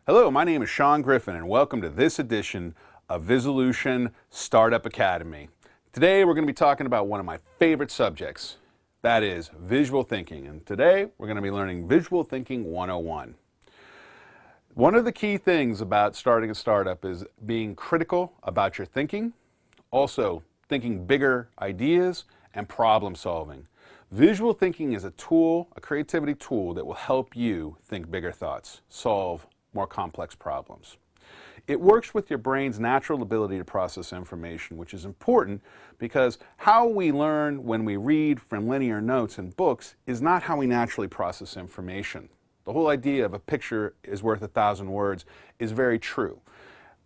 Hello, my name is Sean Griffin and welcome to this edition of Visolution Startup Academy. Today we're going to be talking about one of my favorite subjects, that is visual thinking. And today we're going to be learning Visual Thinking 101. One of the key things about starting a startup is being critical about your thinking, also thinking bigger ideas and problem solving. Visual thinking is a tool, a creativity tool that will help you think bigger thoughts, solve more complex problems. It works with your brain's natural ability to process information, which is important because how we learn when we read from linear notes in books is not how we naturally process information. The whole idea of a picture is worth 1,000 words is very true.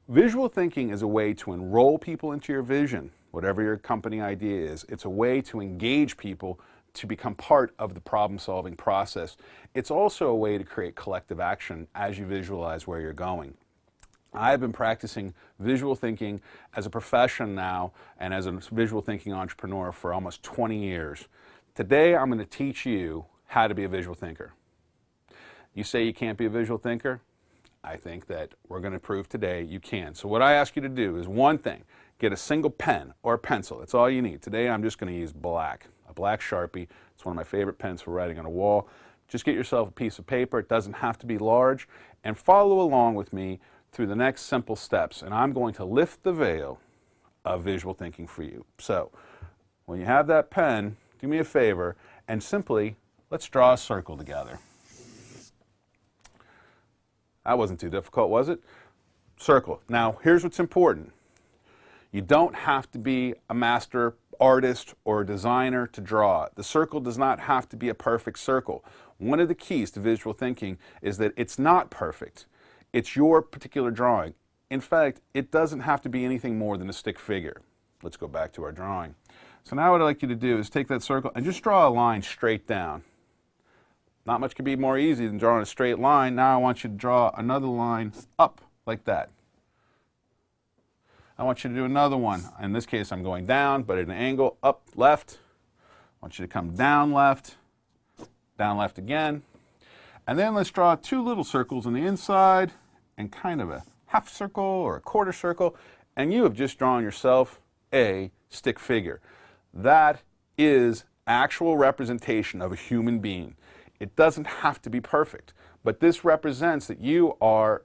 Visual thinking is a way to enroll people into your vision, whatever your company idea is. It's a way to engage people to become part of the problem-solving process. It's also a way to create collective action as you visualize where you're going. I've been practicing visual thinking as a profession now and as a visual thinking entrepreneur for almost 20 years. Today, I'm going to teach you how to be a visual thinker. You say you can't be a visual thinker? I think that we're going to prove today you can. So what I ask you to do is one thing, get a single pen or a pencil. That's all you need. Today, I'm just going to use black. A black Sharpie. It's one of my favorite pens for writing on a wall. Just get yourself a piece of paper. It doesn't have to be large. And follow along with me through the next simple steps. And I'm going to lift the veil of visual thinking for you. So when you have that pen, do me a favor and simply let's draw a circle together. That wasn't too difficult, was it? Circle. Now, here's what's important. You don't have to be a master artist or designer to draw it. The circle does not have to be a perfect circle. One of the keys to visual thinking is that it's not perfect. It's your particular drawing. In fact, it doesn't have to be anything more than a stick figure. Let's go back to our drawing. So now what I'd like you to do is take that circle and just draw a line straight down. Not much could be more easy than drawing a straight line. Now I want you to draw another line up like that. I want you to do another one. In this case, I'm going down, but at an angle, up, left. I want you to come down left again. And then let's draw two little circles on the inside and kind of a half circle or a quarter circle. And you have just drawn yourself a stick figure. That is actual representation of a human being. It doesn't have to be perfect, but this represents that you are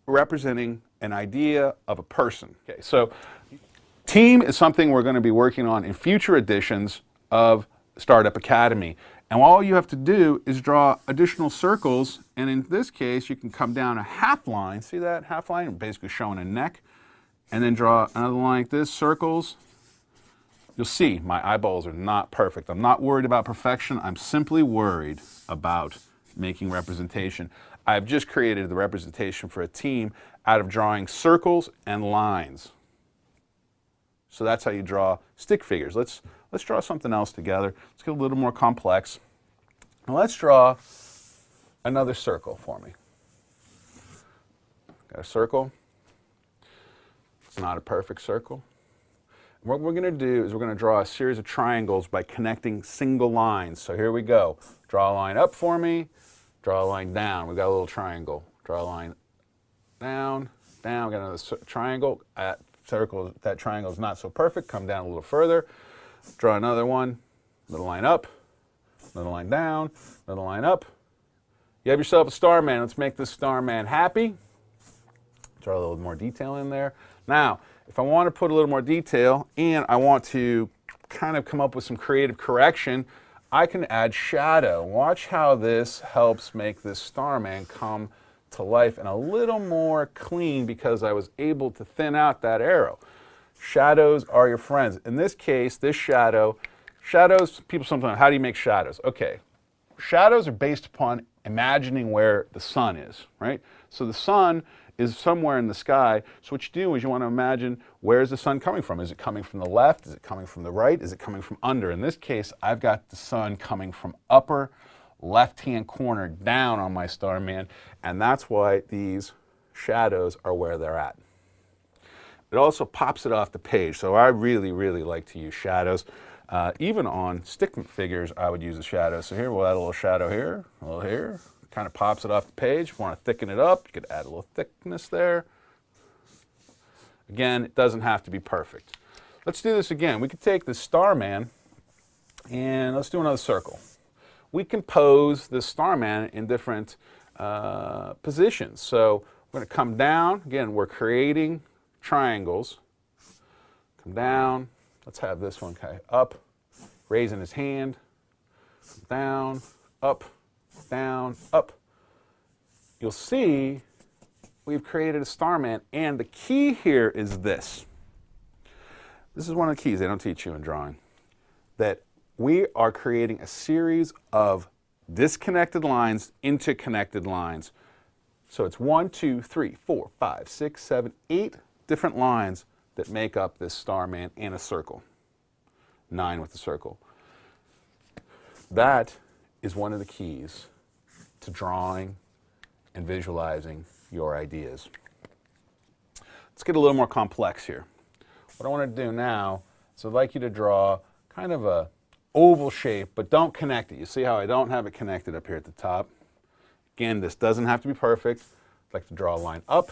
representing an idea of a person. Okay, so team is something we're going to be working on in future editions of Startup Academy. And all you have to do is draw additional circles, and in this case, you can come down a half line. See that half line? Basically showing a neck. And then draw another line like this, circles. You'll see my eyeballs are not perfect. I'm not worried about perfection. I'm simply worried about making representation. I've just created the representation for a team out of drawing circles and lines. So that's how you draw stick figures. Let's draw something else together. Let's get a little more complex. Now let's draw another circle for me. Got a circle. It's not a perfect circle. What we're going to do is we're going to draw a series of triangles by connecting single lines. So here we go. Draw a line up for me. Draw a line down. We've got a little triangle. Draw a line down, down. We've got another triangle. That triangle is not so perfect. Come down a little further. Draw another one. Little line up. Little line down. Little line up. You have yourself a starman. Let's make this starman happy. Draw a little more detail in there. Now, if I want to put a little more detail and I want to kind of come up with some creative correction, I can add shadow. Watch how this helps make this starman come to life and a little more clean because I was able to thin out that arrow. Shadows are your friends. In this case, this shadows, people sometimes, how do you make shadows? Okay, shadows are based upon imagining where the sun is, right? So the sun is somewhere in the sky. So what you do is you want to imagine, where is the sun coming from? Is it coming from the left? Is it coming from the right? Is it coming from under? In this case, I've got the sun coming from upper left-hand corner down on my starman, and that's why these shadows are where they're at. It also pops it off the page, so I really, really like to use shadows. Even on stick figures, I would use a shadow. So here we'll add a little shadow here, a little here, kind of pops it off the page. If you want to thicken it up, you could add a little thickness there. Again, it doesn't have to be perfect. Let's do this again. We could take the Starman and let's do another circle. We can pose the Starman in different positions. So we're going to come down. Again, we're creating triangles. Come down. Let's have this one kind of up, raising his hand. Down, up, down, up. You'll see we've created a Starman, and the key here is this. This is one of the keys they don't teach you in drawing, that we are creating a series of disconnected lines into connected lines. So it's 1, 2, 3, 4, 5, 6, 7, 8 different lines that make up this Starman and a circle. 9 with the circle. That is one of the keys to drawing and visualizing your ideas. Let's get a little more complex here. What I want to do now is I'd like you to draw kind of a oval shape, but don't connect it. You see how I don't have it connected up here at the top? Again, this doesn't have to be perfect. I'd like to draw a line up.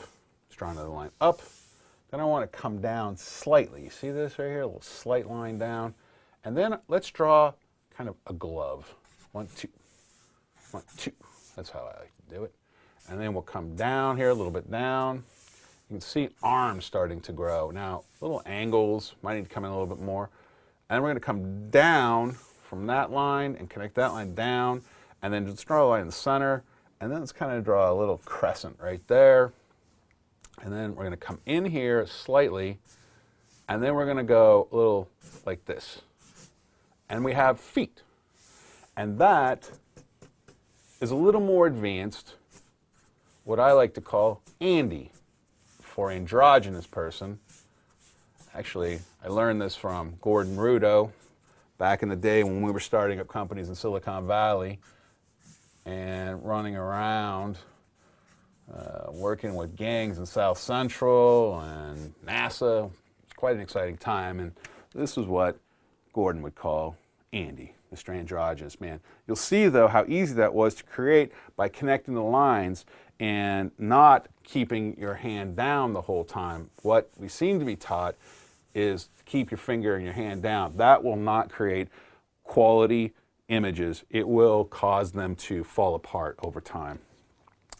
Let's draw another line up. Then I want to come down slightly. You see this right here? A little slight line down. And then let's draw kind of a glove. 1, 2. 1, 2. That's how I like to do it. And then we'll come down here, a little bit down. You can see arms starting to grow. Now, little angles might need to come in a little bit more. And we're going to come down from that line and connect that line down. And then just draw a line in the center. And then let's kind of draw a little crescent right there. And then we're going to come in here slightly. And then we're going to go a little like this. And we have feet. And that is a little more advanced, what I like to call Andy, for androgynous person. Actually, I learned this from Gordon Rudo back in the day when we were starting up companies in Silicon Valley and running around working with gangs in South Central and NASA. It's quite an exciting time, and this is what Gordon would call Andy, Mr. Androgynous Man. You'll see, though, how easy that was to create by connecting the lines and not keeping your hand down the whole time. What we seem to be taught is to keep your finger and your hand down. That will not create quality images. It will cause them to fall apart over time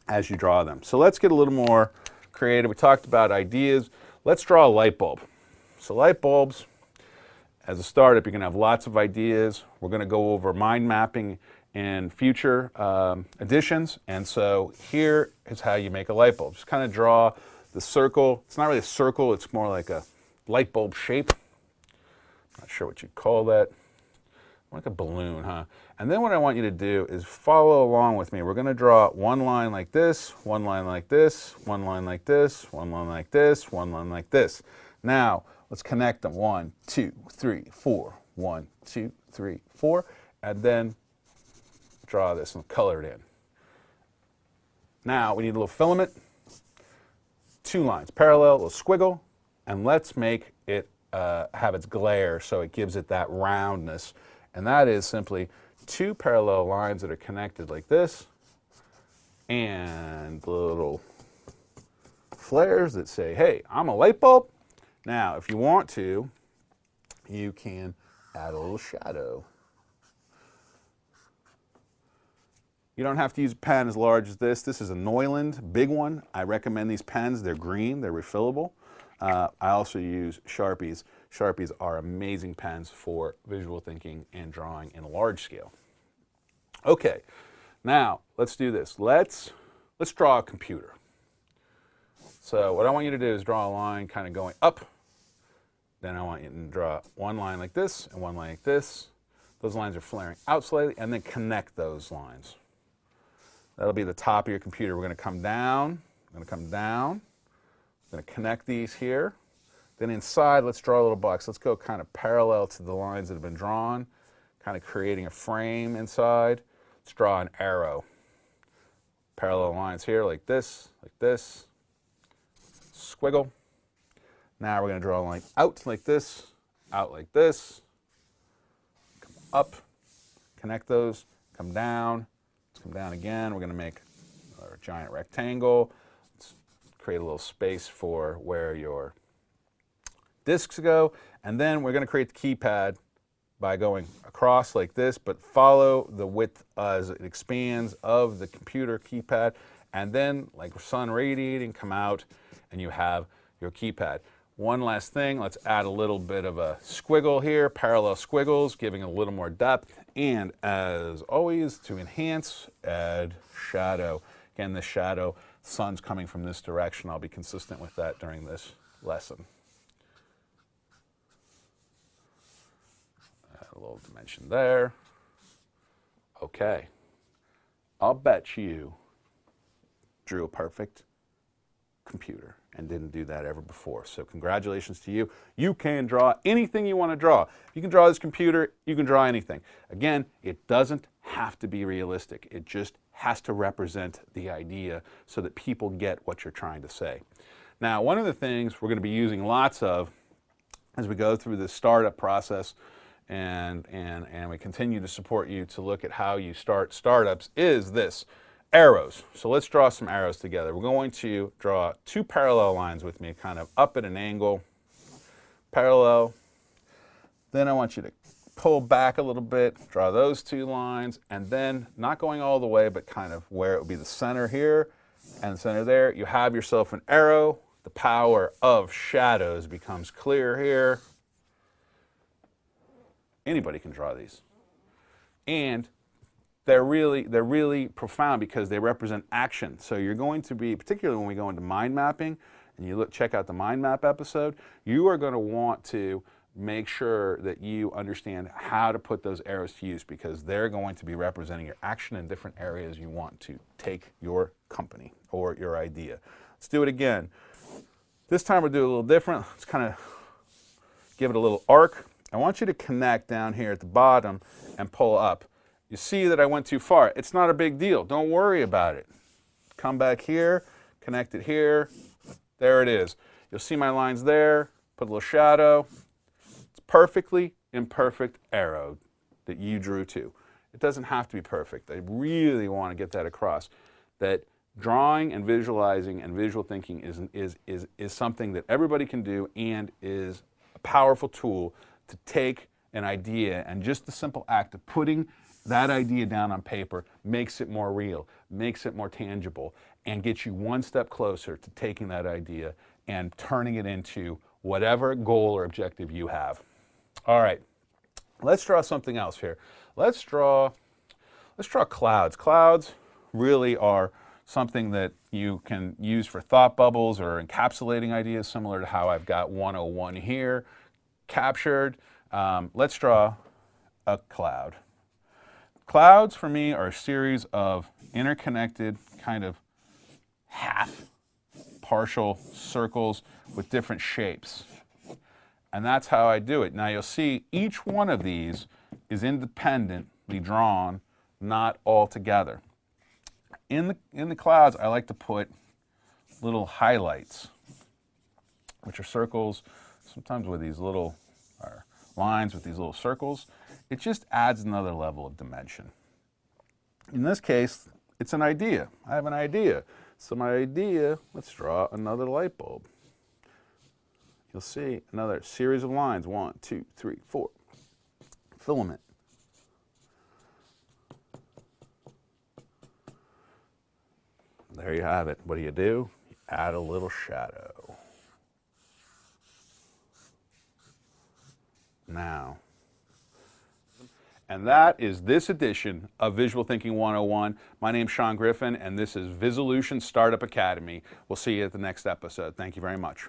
as you draw them. So let's get a little more creative. We talked about ideas. Let's draw a light bulb. So light bulbs, as a startup, you're going to have lots of ideas. We're going to go over mind mapping in future editions. And so here is how you make a light bulb. Just kind of draw the circle. It's not really a circle. It's more like a light bulb shape. Not sure what you'd call that. Like a balloon, huh? And then what I want you to do is follow along with me. We're going to draw one line like this, one line like this, one line like this, one line like this, one line like this. Now, let's connect them. 1, 2, 3, 4. 1, 2, 3, 4. And then draw this and color it in. Now, we need a little filament. 2 lines parallel, a little squiggle. And let's make it have its glare so it gives it that roundness. And that is simply 2 parallel lines that are connected like this, and little flares that say, hey, I'm a light bulb. Now, if you want to, you can add a little shadow. You don't have to use a pen as large as this. This is a Neuland, big one. I recommend these pens. They're green, they're refillable. I also use Sharpies. Sharpies are amazing pens for visual thinking and drawing in a large scale. Okay, now let's do this. Let's draw a computer. So what I want you to do is draw a line kind of going up. Then I want you to draw one line like this and one line like this. Those lines are flaring out slightly, and then connect those lines. That'll be the top of your computer. We're going to come down. We're going to come down. I'm going to connect these here. Then inside, let's draw a little box. Let's go kind of parallel to the lines that have been drawn, kind of creating a frame inside. Let's draw an arrow. Parallel lines here like this, squiggle. Now we're going to draw a line out like this, come up, connect those, come down, Let's come down again. We're going to make our giant rectangle. Let's create a little space for where your discs go. And then we're going to create the keypad by going across like this, but follow the width as it expands of the computer keypad. And then, like sun radiating, come out and you have your keypad. One last thing, let's add a little bit of a squiggle here, parallel squiggles, giving a little more depth. And as always, to enhance, add shadow. Again, the shadow, sun's coming from this direction. I'll be consistent with that during this lesson. Add a little dimension there. Okay. I'll bet you drew a perfect computer and didn't do that ever before. So congratulations to you. You can draw anything you want to draw. If you can draw this computer, you can draw anything. Again, it doesn't have to be realistic. It just has to represent the idea so that people get what you're trying to say. Now, one of the things we're going to be using lots of as we go through this startup process and we continue to support you to look at how you start startups is this. Arrows. So let's draw some arrows together. We're going to draw two parallel lines with me, kind of up at an angle, parallel. Then I want you to pull back a little bit, draw those two lines, and then not going all the way, but kind of where it would be the center here and the center there. You have yourself an arrow. The power of shadows becomes clear here. Anybody can draw these. And they're really profound because they represent action. So you're going to be, particularly when we go into mind mapping, and you check out the mind map episode, you are going to want to make sure that you understand how to put those arrows to use because they're going to be representing your action in different areas you want to take your company or your idea. Let's do it again. This time we'll do it a little different. Let's kind of give it a little arc. I want you to connect down here at the bottom and pull up. You see that I went too far. It's not a big deal. Don't worry about it. Come back here, connect it here. There it is. You'll see my lines there. Put a little shadow. It's perfectly imperfect arrow that you drew too. It doesn't have to be perfect. I really want to get that across. That drawing and visualizing and visual thinking is something that everybody can do and is a powerful tool to take an idea and just the simple act of putting that idea down on paper makes it more real, makes it more tangible, and gets you one step closer to taking that idea and turning it into whatever goal or objective you have. All right, let's draw something else here. Let's draw clouds. Clouds really are something that you can use for thought bubbles or encapsulating ideas, similar to how I've got 101 here captured. Let's draw a cloud. Clouds, for me, are a series of interconnected kind of half partial circles with different shapes. And that's how I do it. Now you'll see each one of these is independently drawn, not all together. In the clouds, I like to put little highlights, which are circles, sometimes with these little lines with these little circles. It just adds another level of dimension. In this case, it's an idea. I have an idea. So my idea, let's draw another light bulb. You'll see another series of lines. 1, 2, 3, 4. Filament. There you have it. What do? You add a little shadow. Now. And that is this edition of Visual Thinking 101. My name's Sean Griffin, and this is Visolution Startup Academy. We'll see you at the next episode. Thank you very much.